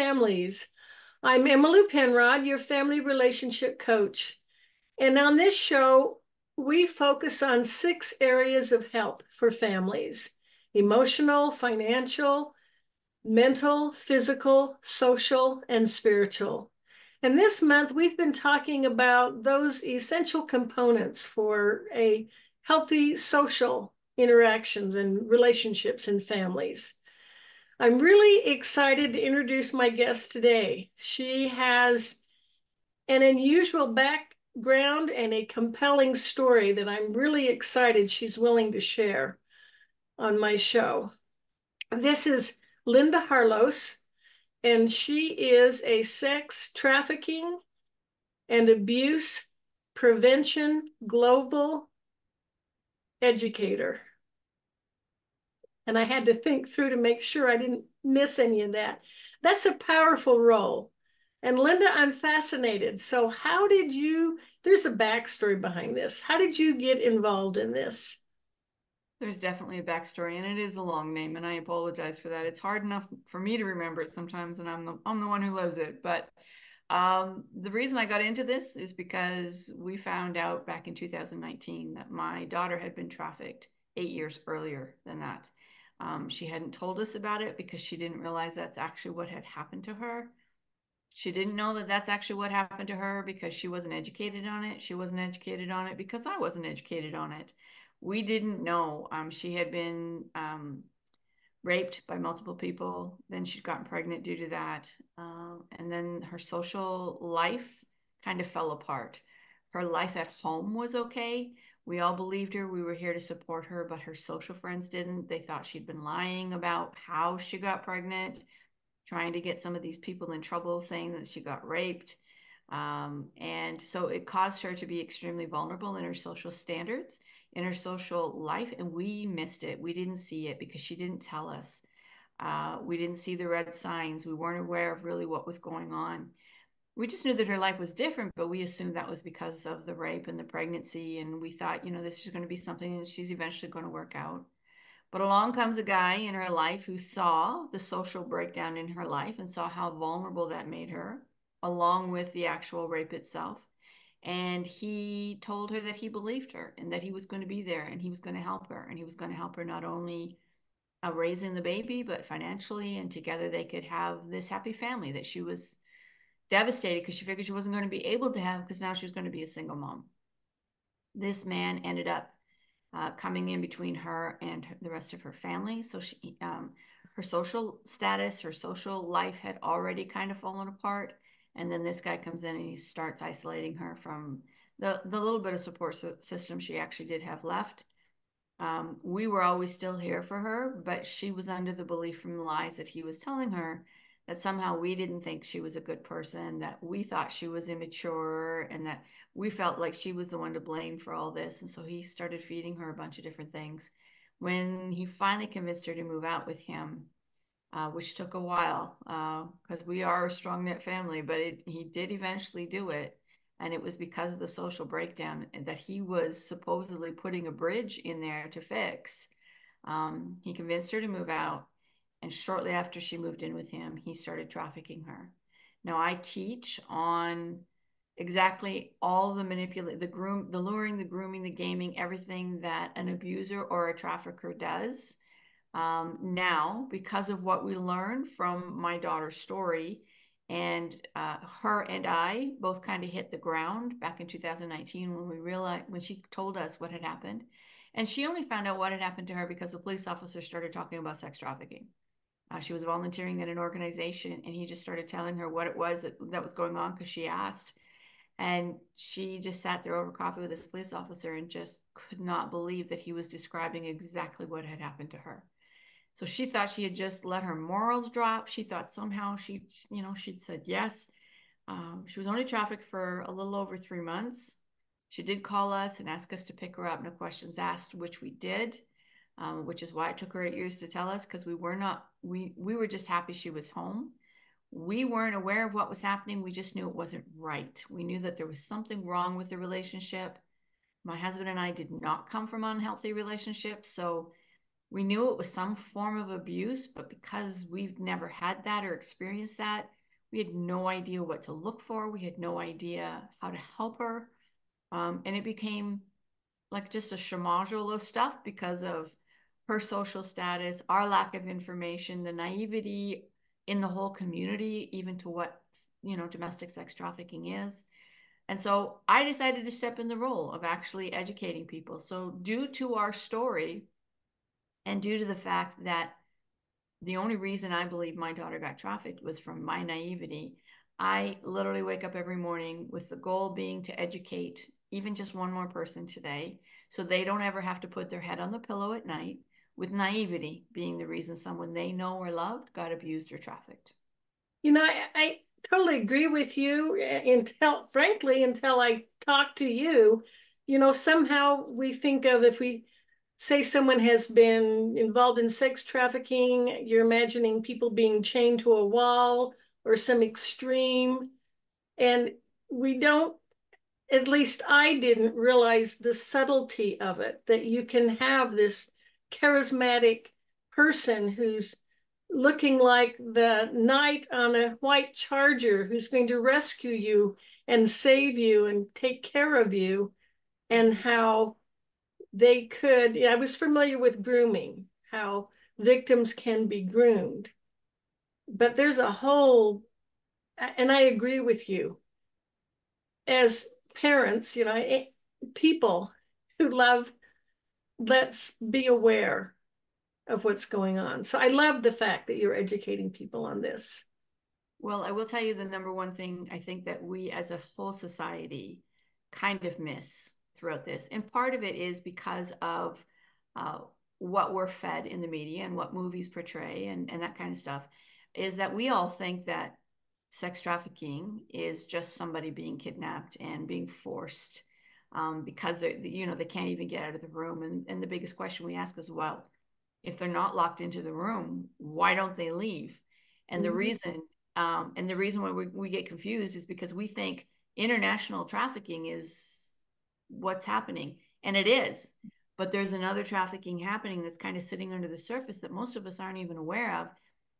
families. I'm Emily Penrod, your family relationship coach. And on this show, we focus on 6 areas of help for families: emotional, financial, mental, physical, social, and spiritual. And this month, we've been talking about those essential components for a healthy social interactions and relationships in families. I'm really excited to introduce my guest today. She has an unusual background and a compelling story that I'm really excited she's willing to share on my show. This is Lynda Harlos, and she is a sex trafficking and abuse prevention global educator. And I had to think through to make sure I didn't miss any of that. That's a powerful role. And Lynda, I'm fascinated. So how did you, there's a backstory behind this. How did you get involved in this? There's definitely a backstory, and it is a long name, and I apologize for that. It's hard enough for me to remember it sometimes, and I'm the one who loves it. But the reason I got into this is because we found out back in 2019 that my daughter had been trafficked 8 years earlier than that. She hadn't told us about it because she didn't realize that's actually what had happened to her. She didn't know that that's actually what happened to her because she wasn't educated on it. She wasn't educated on it because I wasn't educated on it. We didn't know. She had been raped by multiple people. Then she'd gotten pregnant due to that. And then her social life kind of fell apart. Her life at home was okay. We all believed her. We were here to support her, but her social friends didn't. They thought she'd been lying about how she got pregnant, trying to get some of these people in trouble, saying that she got raped. And so it caused her to be extremely vulnerable in her social standards, in her social life. And we missed it. We didn't see it because she didn't tell us. We didn't see the red signs. We weren't aware of really what was going on. We just knew that her life was different, but we assumed that was because of the rape and the pregnancy. And we thought, this is going to be something that she's eventually going to work out. But along comes a guy in her life who saw the social breakdown in her life and saw how vulnerable that made her, along with the actual rape itself. And he told her that he believed her and that he was going to be there and he was going to help her. And he was going to help her not only raising the baby, but financially. And together they could have this happy family that she was devastated because she figured she wasn't going to be able to have because now she was going to be a single mom. This man ended up coming in between her and the rest of her family. So her social status, her social life had already kind of fallen apart. And then this guy comes in and he starts isolating her from the little bit of support system she actually did have left. We were always still here for her, but she was under the belief from the lies that he was telling her that somehow we didn't think she was a good person, that we thought she was immature, and that we felt like she was the one to blame for all this. And so he started feeding her a bunch of different things. When he finally convinced her to move out with him, which took a while because we are a strong knit family, but he did eventually do it. And it was because of the social breakdown that he was supposedly putting a bridge in there to fix. He convinced her to move out. And shortly after she moved in with him, he started trafficking her. Now, I teach on exactly all the the luring, the grooming, the gaming, everything that an abuser or a trafficker does. Now, because of what we learned from my daughter's story, and her and I both kind of hit the ground back in 2019 when she told us what had happened. And she only found out what had happened to her because the police officer started talking about sex trafficking. She was volunteering at an organization, and he just started telling her what it was that was going on because she asked. And she just sat there over coffee with this police officer and just could not believe that he was describing exactly what had happened to her. So she thought she had just let her morals drop. She thought somehow she'd said yes. She was only trafficked for a little over 3 months. She did call us and ask us to pick her up, no questions asked, which we did, which is why it took her 8 years to tell us, because we were just happy she was home. We weren't aware of what was happening. We just knew it wasn't right. We knew that there was something wrong with the relationship. My husband and I did not come from unhealthy relationships, so We knew it was some form of abuse, but because we've never had that or experienced that, we had no idea what to look for. We had no idea how to help her. And it became like just a schmodule of stuff because of her social status, our lack of information, the naivety in the whole community, even to what, domestic sex trafficking is. And so I decided to step in the role of actually educating people. So, due to our story and due to the fact that the only reason I believe my daughter got trafficked was from my naivety, I literally wake up every morning with the goal being to educate even just one more person today so they don't ever have to put their head on the pillow at night with naivety being the reason someone they know or loved got abused or trafficked. I totally agree with you frankly, until I talk to you, somehow we think of, if we say someone has been involved in sex trafficking, you're imagining people being chained to a wall or some extreme. And we don't, at least I didn't realize the subtlety of it, that you can have this charismatic person who's looking like the knight on a white charger who's going to rescue you and save you and take care of you, and how they could, I was familiar with grooming, how victims can be groomed. But there's a whole, and I agree with you, as parents, people who love, let's be aware of what's going on. So I love the fact that you're educating people on this. Well, I will tell you the number one thing I think that we as a whole society kind of miss throughout this. And part of it is because of uh, what we're fed in the media and what movies portray and that kind of stuff, is that we all think that sex trafficking is just somebody being kidnapped and being forced because they can't even get out of the room. And the biggest question we ask is, well, if they're not locked into the room, why don't they leave? And the Mm-hmm. reason and the reason why we get confused is because we think international trafficking is what's happening. And it is. But there's another trafficking happening that's kind of sitting under the surface that most of us aren't even aware of.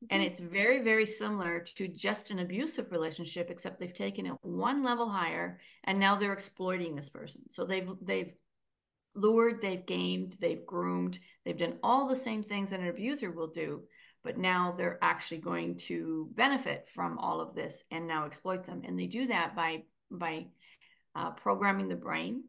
And it's very, very similar to just an abusive relationship, except they've taken it one level higher and now they're exploiting this person. So they've lured, they've gamed, they've groomed, they've done all the same things that an abuser will do, but now they're actually going to benefit from all of this and now exploit them. And they do that by programming the brain,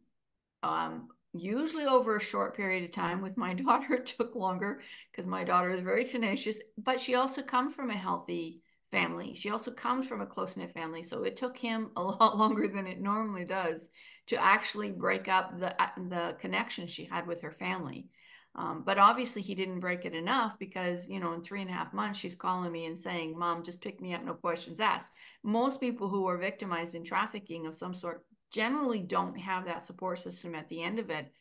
usually over a short period of time. With my daughter, it took longer because my daughter is very tenacious, but she also comes from a healthy family. She also comes from a close-knit family. So it took him a lot longer than it normally does to actually break up the connection she had with her family. But obviously he didn't break it enough because, in 3.5 months, she's calling me and saying, Mom, just pick me up, no questions asked. Most people who are victimized in trafficking of some sort generally don't have that support system at the end of it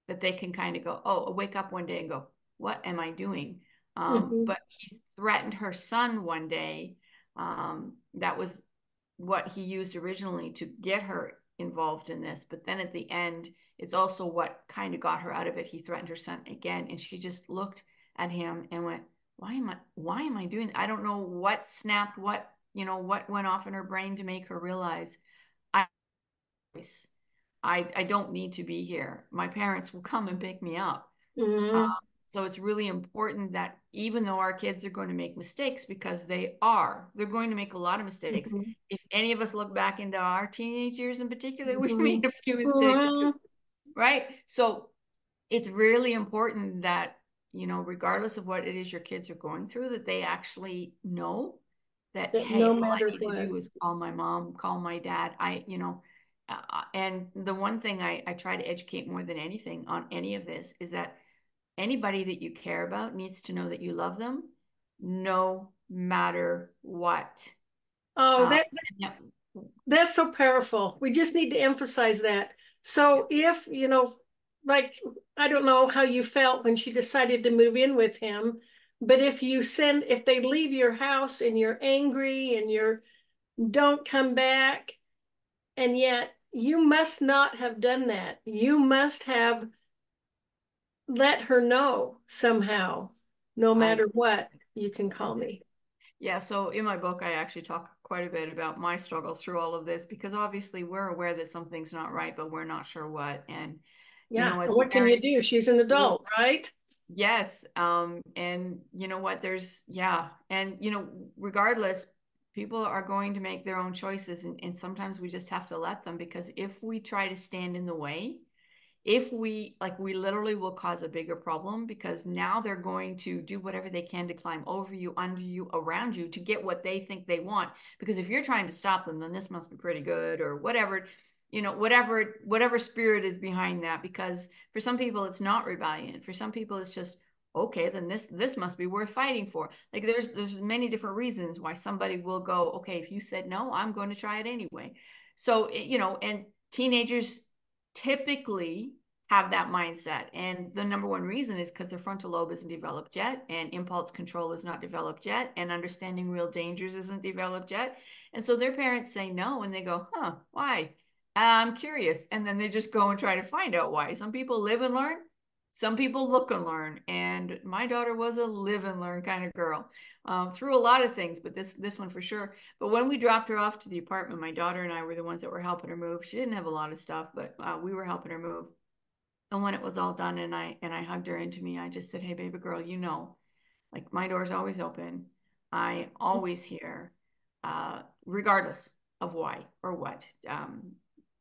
that they can kind of go, oh, wake up one day and go, what am I doing? Mm-hmm. But he threatened her son one day. That was what he used originally to get her involved in this. But then at the end, it's also what kind of got her out of it. He threatened her son again, and she just looked at him and went, why am I doing that? I don't know what snapped, what went off in her brain to make her realize I I don't need to be here. My parents will come and pick me up. Uh, Mm-hmm. so it's really important that even though our kids are going to make mistakes, because they're going to make a lot of mistakes. Mm-hmm. If any of us look back into our teenage years in particular, we've Mm-hmm. made a few mistakes too, Mm-hmm. right? So it's really important that, regardless of what it is your kids are going through, that they actually know that, That hey, no all I matter need to what. do is call my mom, call my dad. And the one thing I try to educate more than anything on any of this is that anybody that you care about needs to know that you love them no matter what. Oh, Uh, that yeah, that's so powerful. We just need to emphasize that. So if, like, I don't know how you felt when she decided to move in with him, but if they leave your house and you're angry and you're, don't come back, and yet you must not have done that. You must have let her know somehow, no I matter what, you can call me. Yeah, so in my book, I actually talk quite a bit about my struggles through all of this because obviously we're aware that something's not right, but we're not sure what. And, Yeah. as What can you parents, do? She's an adult, right? yes. And you know what? Yeah. And, regardless, people are going to make their own choices. And sometimes we just have to let them because if we try to stand in the way, if we literally will cause a bigger problem because now they're going to do whatever they can to climb over you, under you, around you to get what they think they want. Because if you're trying to stop them, then this must be pretty good or whatever, whatever spirit is behind that. Because for some people it's not rebellion, for some people it's just okay, then this must be worth fighting for. Like there's many different reasons why somebody will go, okay, if you said no, I'm going to try it anyway. So and teenagers typically have that mindset. And the number one reason is because their frontal lobe isn't developed yet, and impulse control is not developed yet, and understanding real dangers isn't developed yet. And so their parents say no, and they go, huh, why? I'm curious. And then they just go and try to find out why. Some people live and learn. Some people look and learn. And my daughter was a live and learn kind of girl, through a lot of things, but this one for sure. But when we dropped her off to the apartment, my daughter and I were the ones that were helping her move. She didn't have a lot of stuff, but we were helping her move. And when it was all done, and I hugged her into me, I just said, "Hey, baby girl, like my door's always open. I'm always here, regardless of why or what.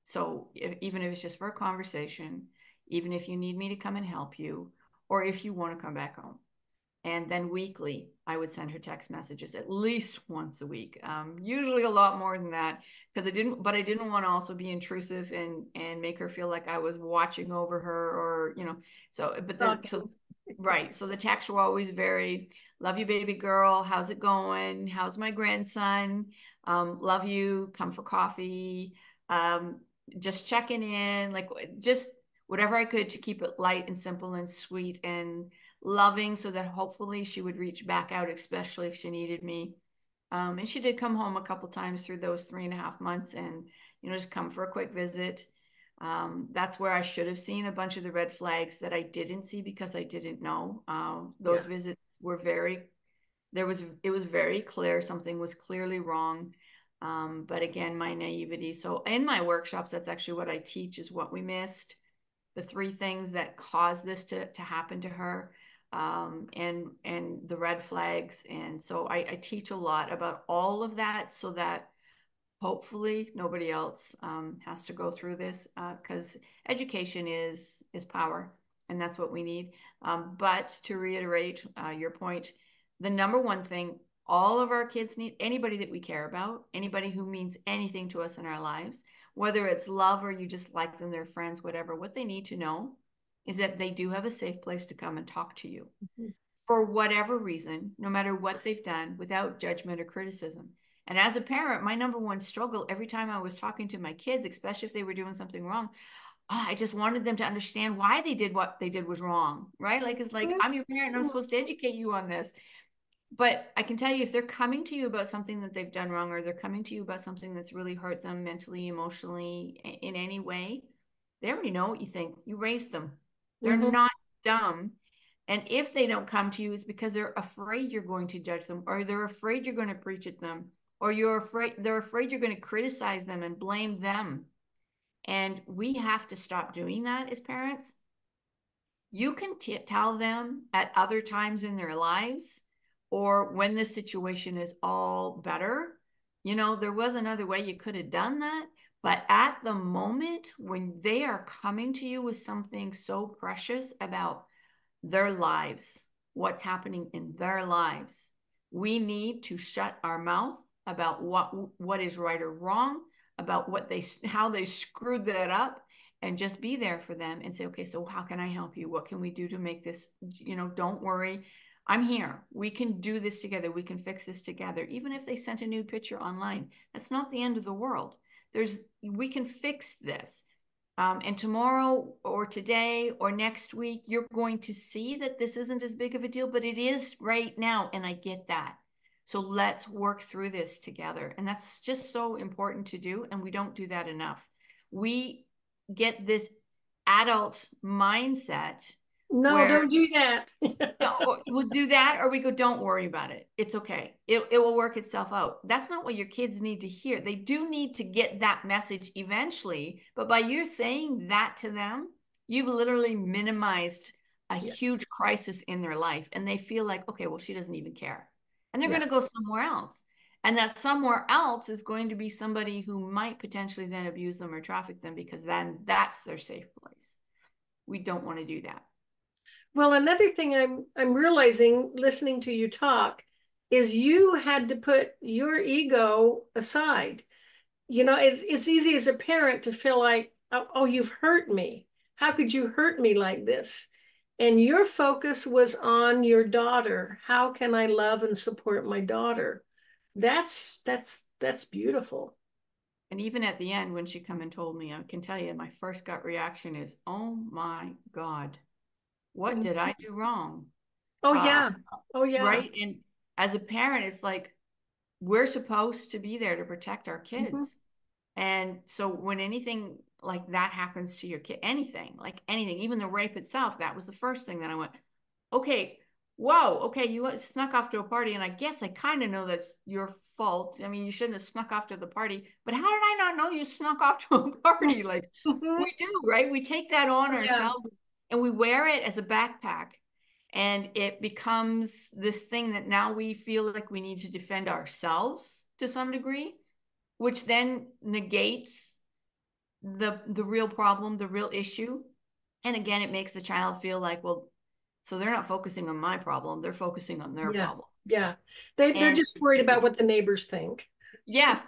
So even if it's just for a conversation, even if you need me to come and help you, or if you want to come back home." And then weekly, I would send her text messages at least once a week, usually a lot more than that, because I didn't want to also be intrusive and make her feel like I was watching over her, or so. Right. So the texts were always very, love you, baby girl. How's it going? How's my grandson? Love you. Come for coffee. Um, just checking in, like just whatever I could to keep it light and simple and sweet and loving, so that hopefully she would reach back out, especially if she needed me. And she did come home a couple times through those 3.5 months, and just come for a quick visit. That's where I should have seen a bunch of the red flags that I didn't see because I didn't know. Those Yeah. visits were it was very clear something was clearly wrong. But again, my naivety. So in my workshops, that's actually what I teach, is what we missed, the three things that caused this to happen to her, and the red flags. And so I teach a lot about all of that, so that hopefully nobody else has to go through this, because education is power, and that's what we need. But to reiterate your point, the number one thing all of our kids need, anybody that we care about, anybody who means anything to us in our lives, whether it's love or you just like them, they're friends, whatever, what they need to know is that they do have a safe place to come and talk to you Mhm. for whatever reason, no matter what they've done, without judgment or criticism. And as a parent, my number one struggle every time I was talking to my kids, especially if they were doing something wrong, I just wanted them to understand why they did what they did was wrong, right? Like, it's like, I'm your parent and I'm supposed to educate you on this. But I can tell you, if they're coming to you about something that they've done wrong, or they're coming to you about something that's really hurt them mentally, emotionally, in any way, they already know what you think. You raised them. They're Mhm. not dumb. And if they don't come to you, it's because they're afraid you're going to judge them, or they're afraid you're going to preach at them, or they're afraid you're going to criticize them and blame them. And we have to stop doing that as parents. You can tell them at other times in their lives, or when the situation is all better, there was another way you could have done that. But at the moment when they are coming to you with something so precious about their lives, what's happening in their lives, we need to shut our mouth about what is right or wrong, about how they screwed that up, and just be there for them and say, okay, so how can I help you? What can we do to make this, don't worry, I'm here. We can do this together. We can fix this together. Even if they sent a nude picture online, that's not the end of the world. We can fix this. And tomorrow or today or next week, you're going to see that this isn't as big of a deal, but it is right now. And I get that. So let's work through this together. And that's just so important to do. And we don't do that enough. We get this adult mindset No, where don't do that. we'll do that, or we go, don't worry about it. It's okay. It will work itself out. That's not what your kids need to hear. They do need to get that message eventually, but by you saying that to them, you've literally minimized a Yeah, huge crisis in their life, and they feel like, okay, well, she doesn't even care. And they're yeah. going to go somewhere else. And that somewhere else is going to be somebody who might potentially then abuse them or traffic them, because then that's their safe place. We don't want to do that. Well, another thing I'm realizing listening to you talk is you had to put your ego aside. You know, it's easy as a parent to feel like, oh, oh, you've hurt me. How could you hurt me like this? And your focus was on your daughter. How can I love and support my daughter? That's beautiful. And even at the end, when she come and told me, I can tell you my first gut reaction is, oh my God, what did I do wrong? Oh Uh, yeah. Oh yeah. right. And as a parent, it's like, we're supposed to be there to protect our Mhm. kids. And so when anything like that happens to your kid, anything, like anything, even the rape itself, that was the first thing that I went, okay, whoa, okay, you snuck off to a party, and I guess I kind of know that's your fault. I mean, you shouldn't have snuck off to the party, but how did I not know you snuck off to a party? Like, Mhm. we do, right? We take that on Oh yeah. ourselves and we wear it as a backpack. And it becomes this thing that now we feel like we need to defend ourselves to some degree, which then negates the real problem, the real issue. And again, it makes the child feel like, well, so they're not focusing on my problem, they're focusing on their Yeah. problem. Yeah. They're And just worried about what the neighbors think. yeah,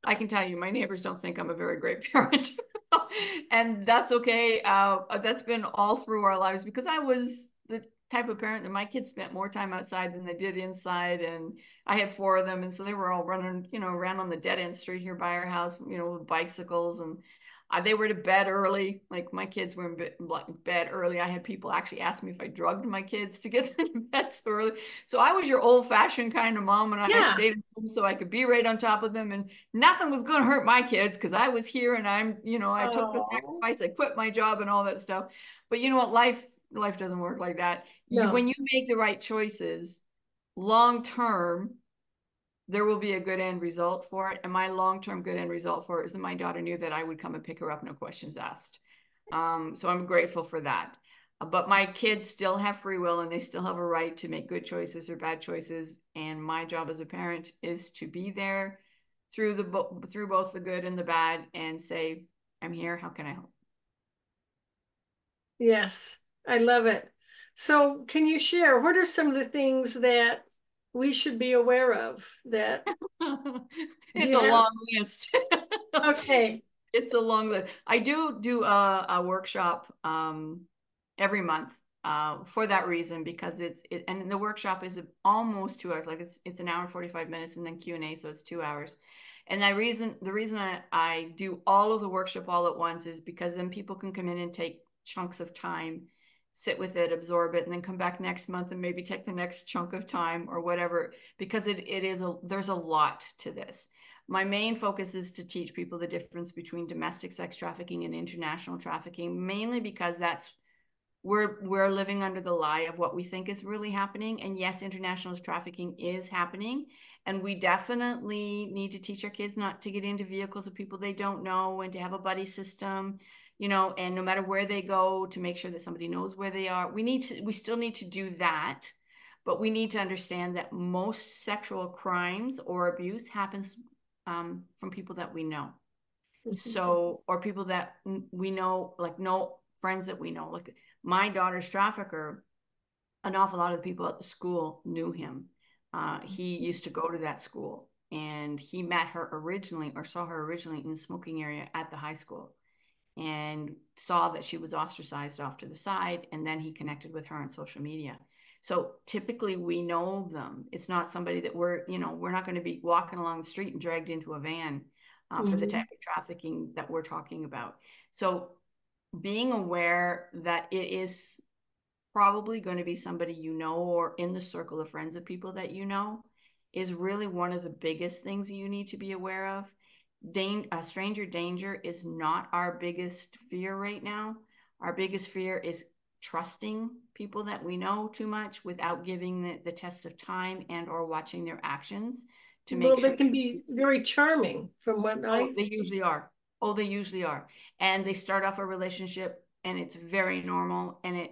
I can tell you, my neighbors don't think I'm a very great parent. And that's okay. That's been all through our lives, because I was the type of parent that my kids spent more time outside than they did inside. And I had four of them. And so they were all running, around on the dead end street here by our house, with bicycles. And they were to bed early. Like, my kids were in bed early. I had people actually ask me if I drugged my kids to get them to bed so early. So I was your old fashioned kind of mom, and I Yeah. stayed at home so I could be right on top of them. And nothing was going to hurt my kids, because I was here, and I took the Oh, sacrifice. I quit my job and all that stuff. But you know what? Life doesn't work like that. no. When you make the right choices long term, there will be a good end result for it. And my long-term good end result for it is that my daughter knew that I would come and pick her up, no questions asked. So I'm grateful for that. But my kids still have free will, and they still have a right to make good choices or bad choices. And my job as a parent is to be there through both the good and the bad, and say, I'm here. How can I help? Yes. I love it. So, can you share what are some of the things that we should be aware of that do It's you a have? long list. Okay. It's a long list. I do a workshop every month for that reason, because and the workshop is almost 2 hours. Like, it's an hour and 45 minutes, and then Q&A, so it's 2 hours. And the reason I do all of the workshop all at once is because then people can come in and take chunks of time, sit with it, absorb it, and then come back next month and maybe take the next chunk of time or whatever, because there's a lot to this. My main focus is to teach people the difference between domestic sex trafficking and international trafficking, mainly because we're living under the lie of what we think is really happening. And yes, international trafficking is happening, and we definitely need to teach our kids not to get into vehicles of people they don't know, and to have a buddy system, and no matter where they go, to make sure that somebody knows where they are. We still need to do that, but we need to understand that most sexual crimes or abuse happens from people that we know. Mhm. So, or people that we know, like, no friends that we know. Like, my daughter's trafficker, an awful lot of the people at the school knew him. He used to go to that school, and he met her originally, or saw her originally, in the smoking area at the high school, and saw that she was ostracized off to the side. And then he connected with her on social media. So typically we know them. It's not somebody that we're not going to be walking along the street and dragged into a van for the type Mhm. of trafficking that we're talking about. So being aware that it is probably going to be somebody or in the circle of friends of people that is really one of the biggest things you need to be aware of. Stranger danger is not our biggest fear right now. Our biggest fear is trusting people that we know too much without giving the test of time and or watching their actions to make Well, they sure. can be very charming from what Oh, I. they usually are. Oh, they usually are. And they start off a relationship and it's very normal. And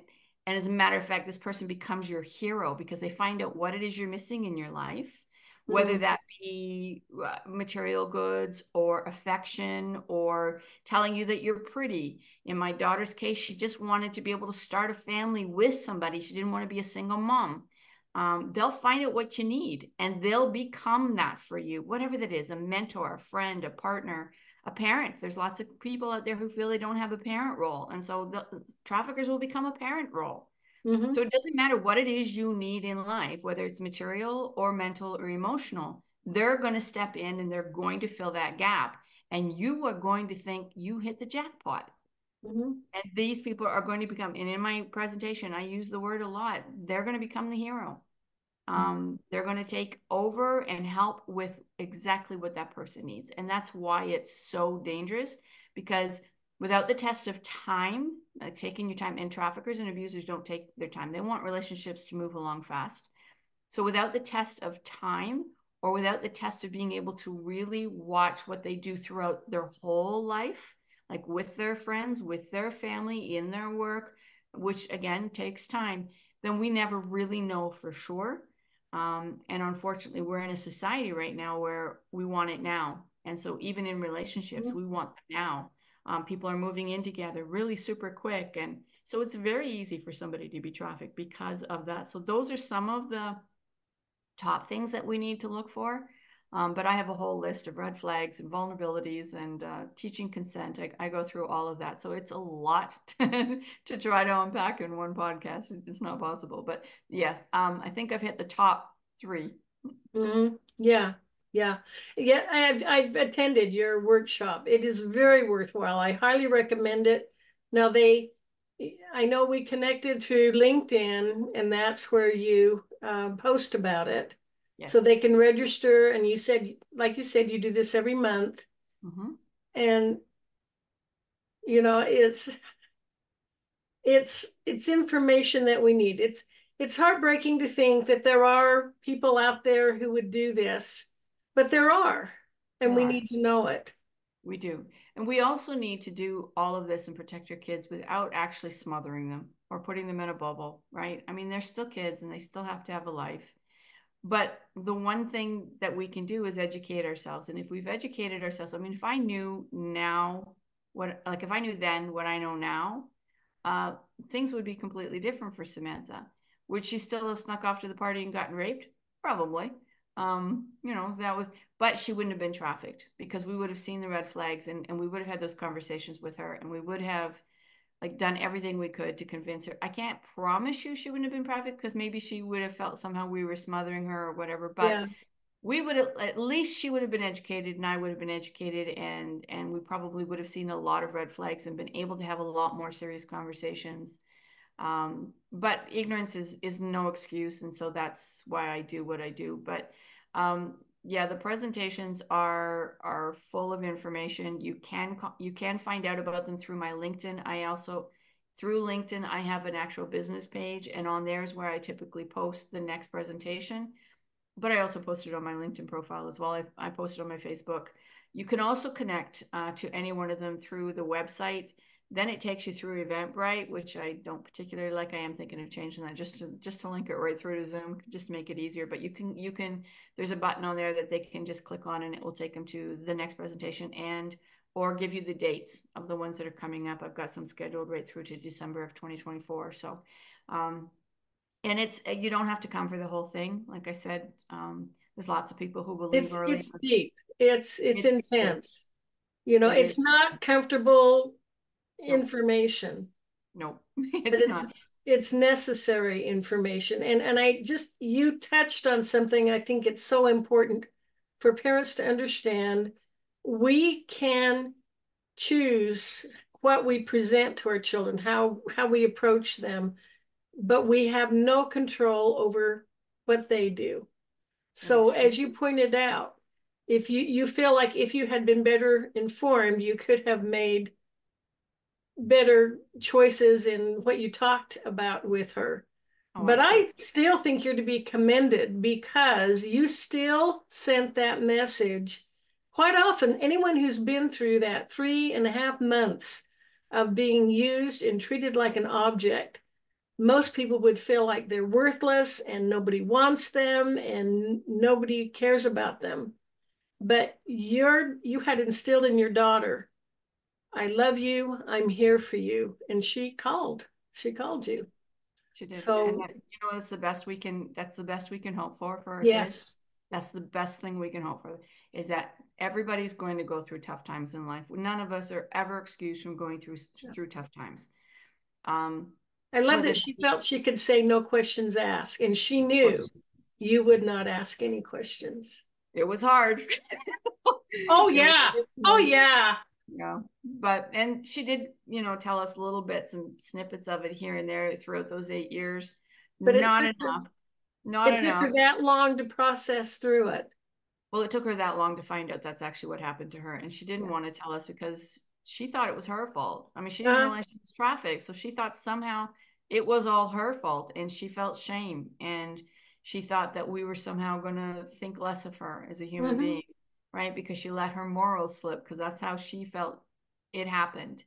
as a matter of fact, this person becomes your hero because they find out what it is you're missing in your life, whether Mm, that be material goods or affection or telling you that you're pretty. In my daughter's case, she just wanted to be able to start a family with somebody. She didn't want to be a single mom. They'll find out what you need and they'll become that for you, whatever that is, a mentor, a friend, a partner, a parent. There's lots of people out there who feel they don't have a parent role. And so the traffickers will become a parent role. mm-hmm, So it doesn't matter what it is you need in life, whether it's material or mental or emotional, they're going to step in and they're going to fill that gap. And you are going to think you hit the jackpot. mm-hmm, And these people are going to become, and in my presentation, I use the word a lot, they're going to become the hero. They're going to take over and help with exactly what that person needs. And that's why it's so dangerous, because without the test of time, like taking your time, and traffickers and abusers don't take their time. They want relationships to move along fast. So without the test of time or without the test of being able to really watch what they do throughout their whole life, like with their friends, with their family, in their work, which again takes time, then we never really know for sure. And unfortunately, we're in a society right now where we want it now. And so even in relationships, mm-hmm. we want it now. People are moving in together really super quick. And so it's very easy for somebody to be trafficked because of that. So those are some of the top things that we need to look for. But I have a whole list of red flags and vulnerabilities and teaching consent. I go through all of that. So it's a lot to try to unpack in one podcast. It's not possible. But yes, I think I've hit the top three. Mm-hmm. Yeah, yeah, yeah. I've attended your workshop. It is very worthwhile. I highly recommend it. Now I know we connected through LinkedIn, and that's where you post about it, so Yes. they can register. And you said, like you said, you do this every month, Mm-hmm. and you know it's information that we need. It's heartbreaking to think that there are people out there who would do this, but there are, and There we are. need to know it. We do. And we also need to do all of this and protect your kids without actually smothering them or putting them in a bubble, right? I mean, they're still kids and they still have to have a life. But the one thing that we can do is educate ourselves. And if we've educated ourselves, I mean, if I knew now like if I knew then what I know now, uh, things would be completely different for Samantha. Would she still have snuck off to the party and gotten raped? Probably. That was, but she wouldn't have been trafficked because we would have seen the red flags and we would have had those conversations with her and we would have like done everything we could to convince her. I can't promise you she wouldn't have been trafficked because maybe she would have felt somehow we were smothering her or whatever, but Yeah. we would have, at least she would have been educated and I would have been educated and we probably would have seen a lot of red flags and been able to have a lot more serious conversations. But ignorance is no excuse, and so that's why I do what I do. But yeah, the presentations are full of information. You can find out about them through my LinkedIn. Through LinkedIn I have an actual business page, and on there is where I typically post the next presentation. But I also posted on my LinkedIn profile as well. I posted on my Facebook. You can also connect to any one of them through the website. Then it takes you through Eventbrite, which I don't particularly like. I am thinking of changing that just to link it right through to Zoom, just to make it easier. But you can there's a button on there that they can just click on and it will take them to the next presentation and or give you the dates of the ones that are coming up. I've got some scheduled right through to December of 2024. So and it's you don't have to come for the whole thing. Like I said, there's lots of people who will leave early. It's deep. It's It is. intense. You know, It is. it's not comfortable Nope. information, Nope. but It's not. it's necessary information. And I just you touched on something I think it's so important for parents to understand. We can choose what we present to our children, how we approach them, but we have no control over what they do. That is So true. as you pointed out, if you feel like if you had been better informed, you could have made better choices in what you talked about with her. Oh, But I absolutely. still think you're to be commended because you still sent that message. Quite often, anyone who's been through that 3.5 months of being used and treated like an object, most people would feel like they're worthless and nobody wants them and nobody cares about them. But you had instilled in your daughter, I love you, I'm here for you. And she called. She called you. She did. And So that, that's the best we can, that's the best we can hope for our kids. yes. That's the best thing we can hope for is that everybody's going to go through tough times in life. None of us are ever excused from going through tough times. Um, I love whether that she felt she could say no questions asked, and she knew you would not ask any questions. it was hard. Oh It was, yeah. Oh yeah. yeah. But and she did, tell us little bits and snippets of it here and there throughout those 8 years. But Not enough. Not it took enough. her that long to process through it. Well, it took her that long to find out that's actually what happened to her. And she didn't Yeah. want to tell us because she thought it was her fault. I mean, she didn't Uh, realize she was trafficked. So she thought somehow it was all her fault. And she felt shame. And she thought that we were somehow going to think less of her as a human mhm, being, right? Because she let her morals slip, because that's how she felt it happened.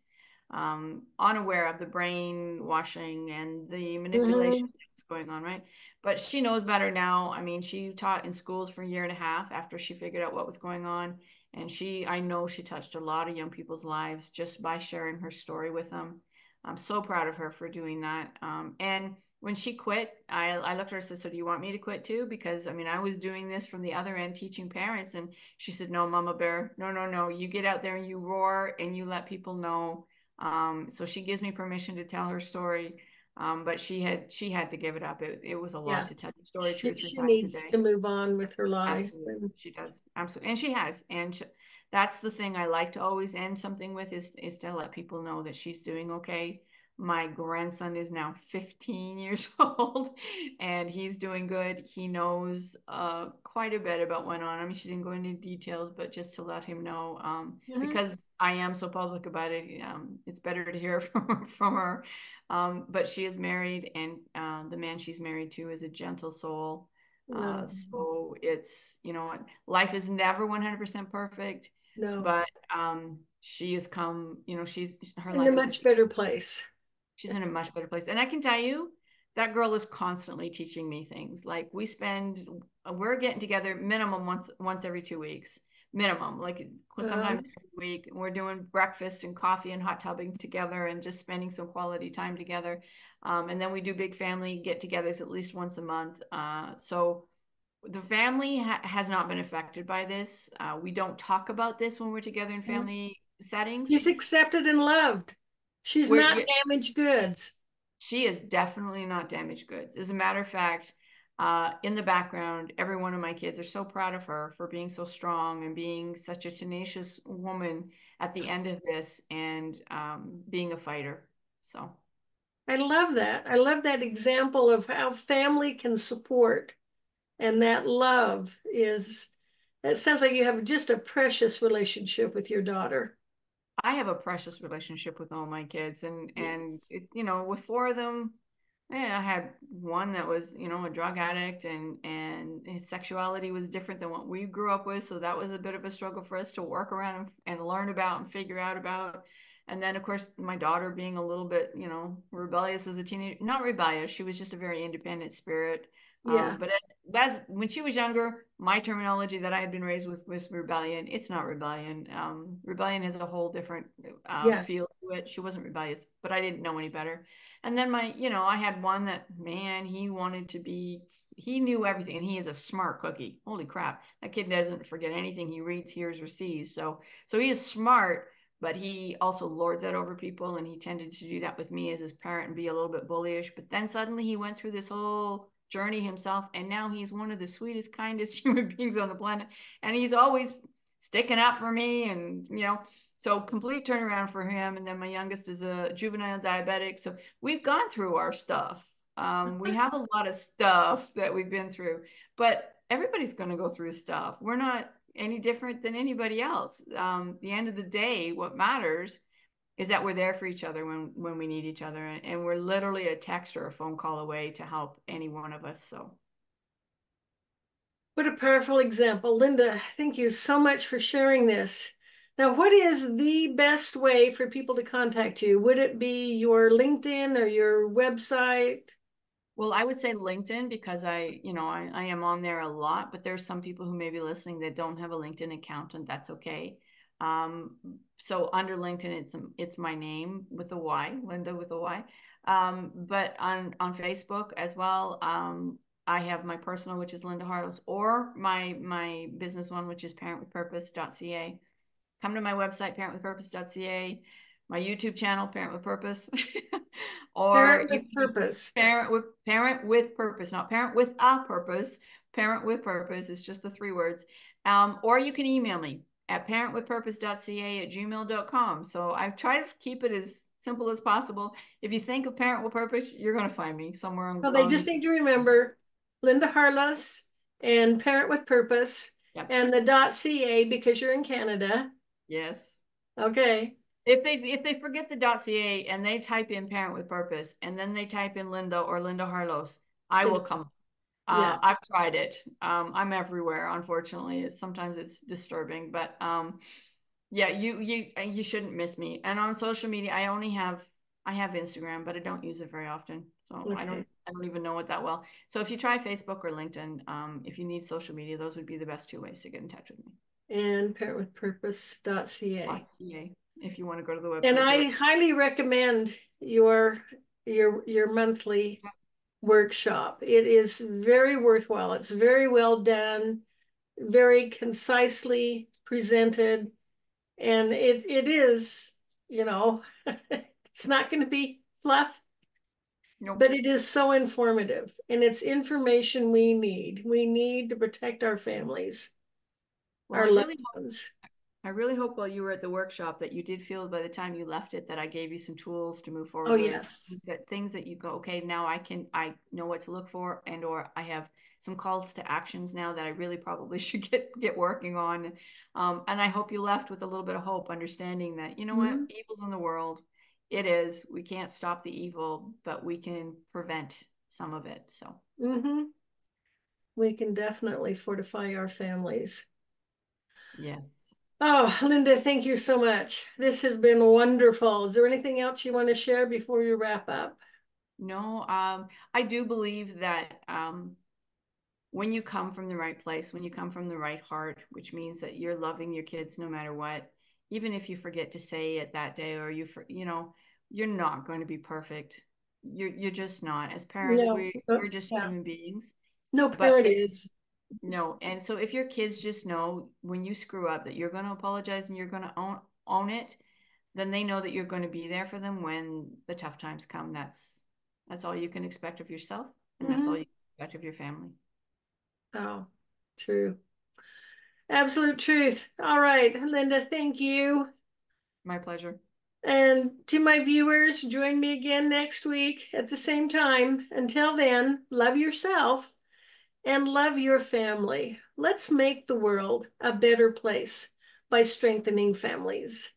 Unaware of the brainwashing and the manipulation mhm, that was going on, right? But she knows better now. I mean, she taught in schools for a year and a half after she figured out what was going on. And I know she touched a lot of young people's lives just by sharing her story with them. I'm so proud of her for doing that. And when she quit, I looked at her and said, so do you want me to quit too? Because I mean, I was doing this from the other end, teaching parents. And she said, no, Mama Bear, no, no, no. You get out there and you roar and you let people know. So she gives me permission to tell her story. But she had to give it up. It was a lot yeah. to tell the story two or three She times a needs day. to move on with her life. Absolutely, And, she does. Absolutely, and she has. That's the thing I like to always end something with is to let people know that she's doing okay. My grandson is now 15 years old, and he's doing good. He knows quite a bit about what went on. I mean, she didn't go into details, but just to let him know, mhm, because I am so public about it, it's better to hear from her. But she is married, and the man she's married to is a gentle soul. no, So it's, life is never 100% perfect, no. but she has come, her In a life is, much better place. she's in a much better place. And I can tell you, that girl is constantly teaching me things. Like we're getting together minimum once every 2 weeks, minimum. Like sometimes Um, every week, we're doing breakfast and coffee and hot tubbing together and just spending some quality time together. And then we do big family get-togethers at least once a month. So the family has not been affected by this. We don't talk about this when we're together in family settings. she's accepted and loved. She's We're not yeah, damaged goods. she is definitely not damaged goods. As a matter of fact, in the background, every one of my kids are so proud of her for being so strong and being such a tenacious woman at the end of this and being a fighter. So I love that. I love that example of how family can support. And that love is, it sounds like you have just a precious relationship with your daughter. I have a precious relationship with all my kids, and Yes. with four of them, yeah, I had one that was, a drug addict, and his sexuality was different than what we grew up with, so that was a bit of a struggle for us to work around and learn about and figure out about. And then, of course, my daughter being a little bit, rebellious as a teenager, not rebellious, she was just a very independent spirit. Yeah. But that's when she was younger. My terminology that I had been raised with was rebellion. It's not rebellion. Rebellion has a whole different Yeah. feel to it. She wasn't rebellious, but I didn't know any better. And then I had one that, man, he knew everything, and he is a smart cookie. Holy crap. That kid doesn't forget anything he reads, hears, or sees. So he is smart, but he also lords that over people, and he tended to do that with me as his parent and be a little bit bullyish. But then suddenly he went through this whole journey himself, and now he's one of the sweetest, kindest human beings on the planet. And he's always sticking up for me, and so complete turnaround for him. And then my youngest is a juvenile diabetic, so we've gone through our stuff. We have a lot of stuff that we've been through, but everybody's going to go through stuff. We're not any different than anybody else. The end of the day, what matters is that we're there for each other when we need each other, and we're literally a text or a phone call away to help any one of us. So What a powerful example. Lynda, thank you so much for sharing this. Now, what is the best way for people to contact you? Would it be your LinkedIn or your website? well, I would say LinkedIn because I am on there a lot, but there's some people who may be listening that don't have a LinkedIn account, and that's okay. Um, so under LinkedIn, it's my name with a Y, Lynda with a Y. But on Facebook as well, I have my personal, which is Lynda Harlos, or my business one, which is Parentwithpurpose.ca. Come to my website, Parentwithpurpose.ca, my YouTube channel, Parent with Purpose, or Parent you with can Purpose. parent with purpose, not parent with a purpose. Parent with purpose. It's just the 3 words. Or you can email me at parentwithpurpose.ca@gmail.com. So I've tried to keep it as simple as possible. If you think of Parent with Purpose, you're going to find me somewhere So they on just the. need to remember Lynda Harlos and Parent with Purpose Yep. and the .ca because you're in Canada. Yes. Okay. If they forget the .ca and they type in Parent with Purpose and then they type in Lynda or Lynda Harlos, I will come. Yeah. I've tried it. I'm everywhere. Unfortunately, sometimes it's disturbing, but yeah, you shouldn't miss me. And on social media, I have Instagram, but I don't use it very often, so Okay. I don't even know it that well. So if you try Facebook or LinkedIn, if you need social media, those would be the best 2 ways to get in touch with me. And parentwithpurpose.ca. .ca if you want to go to the And website I direct. highly recommend your monthly workshop. It is very worthwhile. It's very well done, very concisely presented, and it is, you know, it's not going to be fluff, Nope. but it is so informative, and it's information we need. We need to protect our families, Well, our loved ones. I really hope while you were at the workshop that you did feel by the time you left it that I gave you some tools to move Oh, forward with, yes. things that you go, okay, now I know what to look for, and or I have some calls to actions now that I really probably should get working on. And I hope you left with a little bit of hope, understanding that, you know what, Mm-hmm. evil's in the world. It is. We can't stop the evil, but we can prevent some of it. So Mm-hmm. We can definitely fortify our families. yes. Oh, Lynda, thank you so much. This has been wonderful. Is there anything else you want to share before you wrap up? No, I do believe that when you come from the right place, when you come from the right heart, which means that you're loving your kids no matter what, even if you forget to say it that day, or you're not going to be perfect. You're just not. As parents, No, we're just yeah, human beings. no But parent is. no, and so if your kids just know when you screw up that you're going to apologize and you're going to own it, then they know that you're going to be there for them when the tough times come. That's all you can expect of yourself, and that's all Mm-hmm. you can expect of your family. Oh, true. Absolute truth. All right, Lynda, thank you. My pleasure. And to my viewers, join me again next week at the same time. Until then, love yourself and love your family. Let's make the world a better place by strengthening families.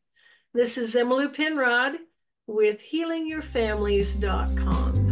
This is Emily Penrod with HealingYourFamilies.com.